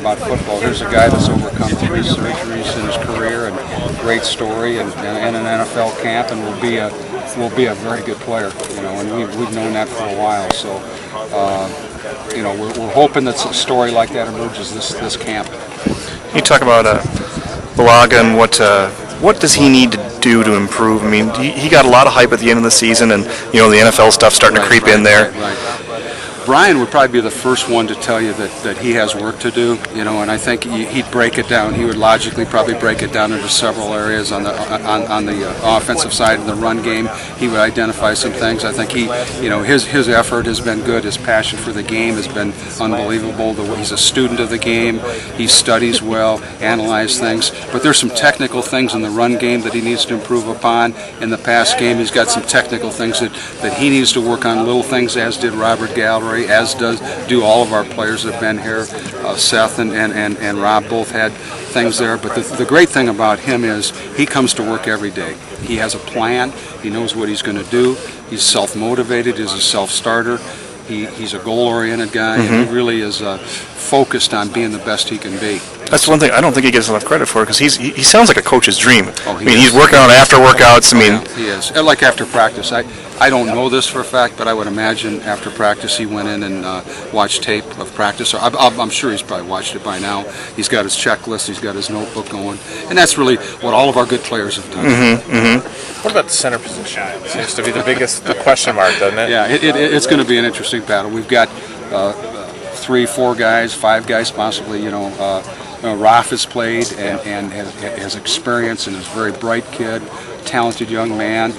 about football. Here's a guy that's overcome 3 surgeries in his career, and great story, and an NFL camp, and will be a very good player. And we've known that for a while. So, we're hoping that a story like that emerges this camp. You talk about Bulaga and what does he need to do to improve? I mean, he got a lot of hype at the end of the season, and the NFL stuff starting to creep in there. Right. Bryan would probably be the first one to tell you that he has work to do, and I think he'd break it down. He would logically probably break it down into several areas on the offensive side of the run game. He would identify some things. I think his effort has been good. His passion for the game has been unbelievable. He's a student of the game. He studies well, analyzes things. But there's some technical things in the run game that he needs to improve upon. In the past game, he's got some technical things that he needs to work on. Little things, as did Robert Gallery, as do all of our players that have been here. Seth and Rob both had things there. But the great thing about him is he comes to work every day. He has a plan. He knows what he's going to do. He's self-motivated. He's a self-starter. He's a goal-oriented guy, and he really is focused on being the best he can be. That's one thing I don't think he gets enough credit for, because he sounds like a coach's dream. Oh, he's working out after workouts. Yeah, he is. Like after practice. I don't know this for a fact, but I would imagine after practice he went in and watched tape of practice. I'm sure he's probably watched it by now. He's got his checklist. He's got his notebook going, and that's really what all of our good players have done. What about the center position? It seems to be the biggest question mark, doesn't it? Yeah, it's going to be an interesting battle. We've got 3, 4 guys, 5 guys possibly. Raf has played and has experience and is a very bright kid, talented young man.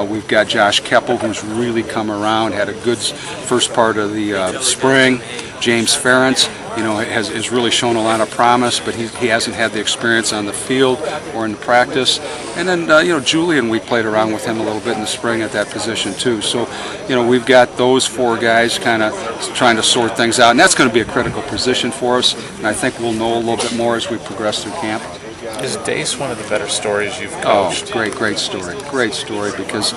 We've got Josh Keppel, who's really come around, had a good first part of the spring. James Ferentz, has really shown a lot of promise, but he hasn't had the experience on the field or in the practice. And then, Julian, we played around with him a little bit in the spring at that position too. So, we've got those 4 guys kind of trying to sort things out, and that's going to be a critical position for us. And I think we'll know a little bit more as we progress through camp. Is Dace one of the better stories you've coached? Oh, great story because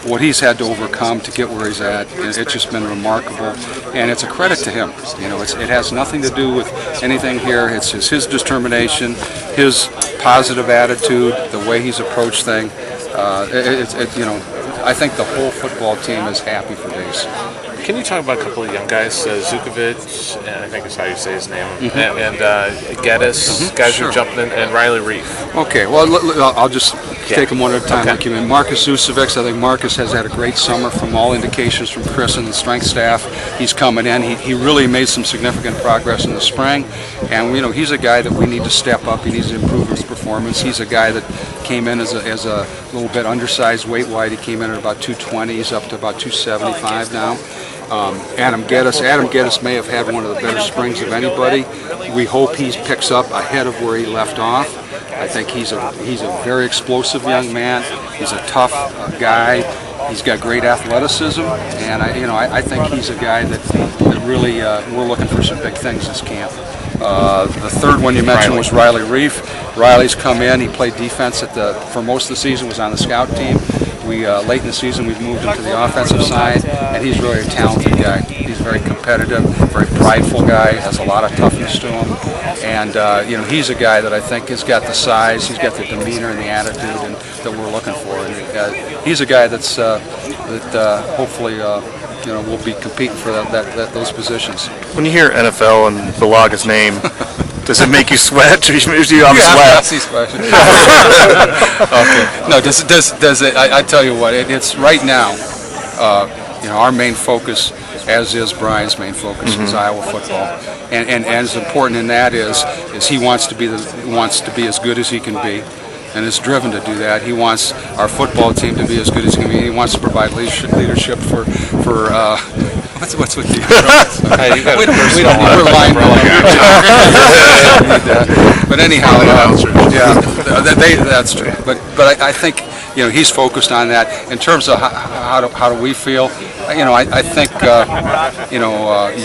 what he's had to overcome to get where he's at, it's just been remarkable, and it's a credit to him. It has nothing to do with anything here. It's his determination, his positive attitude, the way he's approached things. I think the whole football team is happy for Dace. Can you talk about a couple of young guys, Zukovic, and I think is how you say his name, and Geddes, guys who jumped in, and Riley Reef? Okay, well, I'll just take them one at a time. Okay. Marcus Zukovic, I think Marcus has had a great summer from all indications from Chris and the strength staff. He's coming in. He really made some significant progress in the spring, and he's a guy that we need to step up. He needs to improve his performance. He's a guy that came in as a little bit undersized weight-wise. He came in at about 220. He's up to about 275 now. Adam Geddes may have had one of the better springs of anybody. We hope he picks up ahead of where he left off. I think he's a very explosive young man. He's a tough guy. He's got great athleticism, and I think he's a guy that really we're looking for some big things this camp. The third one you mentioned was Riley Reef. Riley's come in. He played defense for most of the season. Was on the scout team. Late in the season, we've moved him to the offensive side, and he's really a talented guy. He's very competitive, very prideful guy, has a lot of toughness to him, and he's a guy that I think has got the size, he's got the demeanor and the attitude that we're looking for. And he's a guy that's hopefully will be competing for those positions. When you hear NFL and Bulaga's name, does it make you sweat? Or you laugh? Okay. No, does it? I tell you what, it's right now. Our main focus, as is Bryan's main focus, is Iowa football, and as important in that is he wants to be as good as he can be, and is driven to do that. He wants our football team to be as good as he can be. He wants to provide leadership for. What's with you? We don't we're lying. But anyhow, that's true. But I think he's focused on that. In terms of how do we feel, I think you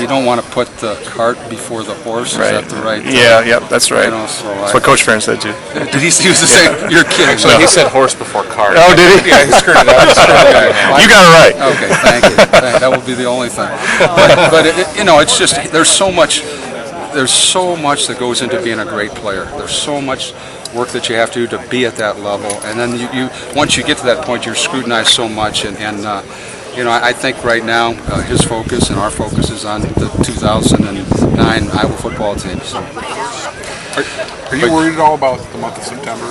don't want to put the cart before the horse. Right. Is that the right? Yeah, that's right. So That's what Coach Farron said too. Did he use the same? You're kidding. Actually, he said horse before cart. Oh, did he? Yeah, he screwed it up. You got it right. Okay, thank you. That will be the only thing. But it's just there's so much that goes into being a great player. There's so much work that you have to do to be at that level, and then you once you get to that point, you're scrutinized so much, and I think right now his focus and our focus is on the 2009 Iowa football team. So. Are you worried at all about the month of September?